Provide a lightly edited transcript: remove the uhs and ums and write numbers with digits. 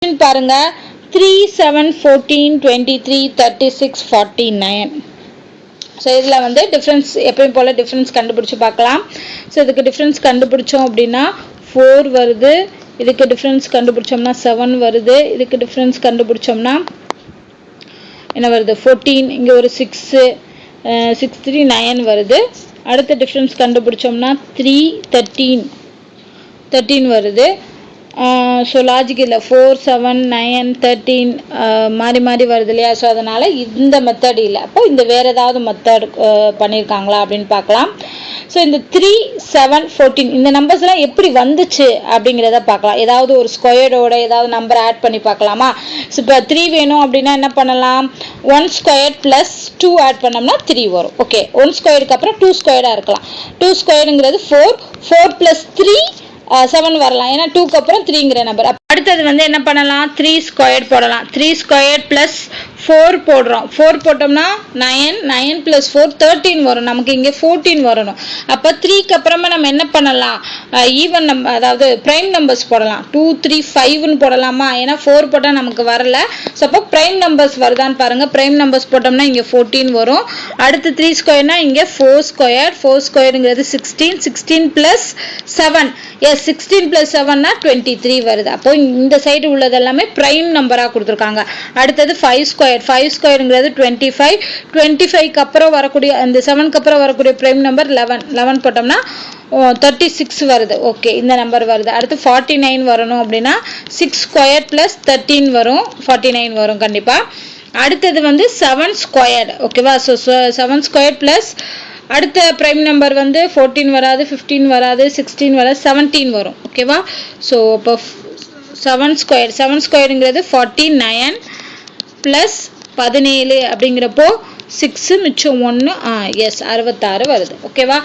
பாருங்க 3 7 14 23 36 49. ஸோ இதில் வந்து டிஃப்ரென்ஸ் எப்பயும் போல் டிஃப்ரென்ஸ் கண்டுபிடிச்சி பார்க்கலாம். ஸோ இதுக்கு டிஃப்ரென்ஸ் கண்டுபிடிச்சோம் அப்படின்னா 4 வருது, இதுக்கு டிஃப்ரென்ஸ் கண்டுபிடிச்சோம்னா 7 வருது, இதுக்கு டிஃப்ரென்ஸ் கண்டுபிடிச்சோம்னா என்ன வருது 14, இங்கே ஒரு 6 6 3 9 வருது. அடுத்த டிஃப்ரென்ஸ் கண்டுபிடிச்சோம்னா 3 13 வருது. ஸோ லாஜிக் இல்லை 4 7 9 13 மாறி மாறி வருது இல்லையா. ஸோ அதனால் இந்த மெத்தட் இல்லை. அப்போ இந்த வேறு ஏதாவது மெத்தட் பண்ணியிருக்காங்களா அப்படின்னு பார்க்கலாம். ஸோ இந்த 3 7 14 இந்த நம்பர்ஸ்லாம் எப்படி வந்துச்சு அப்படிங்கிறத பார்க்கலாம். ஏதாவது ஒரு ஸ்கொயரோட ஏதாவது நம்பர் ஆட் பண்ணி பார்க்கலாமா. ஸோ இப்போ 3 வேணும் அப்படின்னா என்ன பண்ணலாம், 1 ஸ்கொயர் ப்ளஸ் 2 ஆட் பண்ணோம்னா 3 வரும். ஓகே, 1 ஸ்கொயருக்கு அப்புறம் 2 ஸ்கொயராக இருக்கலாம். 2 ஸ்கொயருங்கிறது 4 4 ப்ளஸ் 3 7 வரலாம், ஏன்னா 2க்கு அப்புறம் 3ங்கிற நம்பர். அடுத்தது வந்து என்ன பண்ணலாம், 3 ஸ்கொயர் போடலாம். 3 ஸ்கொயர் ப்ளஸ் 4 போடுறோம். 4 போட்டோம்னா 9 9 ப்ளஸ் 4 13 வரும். நமக்கு இங்கே 14 வரணும். அப்போ 3க்கு அப்புறமா நம்ம என்ன பண்ணலாம், ஈவன் நம்பர் அதாவது ப்ரைம் நம்பர்ஸ் போடலாம். 2 3 5ன்னு போடலாமா, ஏன்னா 4 போட்டால் நமக்கு வரல. ஸோ அப்போ ப்ரைம் நம்பர்ஸ் வருதான்னு பாருங்கள். ப்ரைம் நம்பர்ஸ் போட்டோம்னா இங்கே 14 வரும். அடுத்து 3 ஸ்கொயர்னா இங்கே 4 ஸ்கொயர். 4 ஸ்கொயருங்கிறது 16 16 ப்ளஸ் 7 எஸ் 16 ப்ளஸ் 7னா 23 வருது. அப்போ இந்த சைடு உள்ளது எல்லாமே ப்ரைம் நம்பராக கொடுத்துருக்காங்க. அடுத்தது 5 ஸ்கொயர். 5 ஸ்கொயருங்கிறது 25 25க்கு அப்புறம் வரக்கூடிய அந்த 7க்கு அப்புறம் வரக்கூடிய ப்ரைம் நம்பர் 11 11 போட்டோம்னா 36 வருது. ஓகே, இந்த நம்பர் வருது. அடுத்து 49 வரணும் அப்படின்னா 6 ஸ்கொயர் ப்ளஸ் 13 வரும், 49 வரும் கண்டிப்பாக. அடுத்தது வந்து 7 ஸ்கொயர். ஓகேவா. ஸோ 7 ஸ்கொயர் ப்ளஸ் அடுத்த ப்ரைம் நம்பர் வந்து 14 வராது, 15 வராது, 16 வராது, 17 வரும். ஓகேவா. ஸோ இப்போ 7 ஸ்கொயர் 7 ஸ்கொயருங்கிறது 49 ப்ளஸ் 17 அப்படிங்கிறப்போ 6 மிச்சம் 1 எஸ் 66 வருது. ஓகேவா.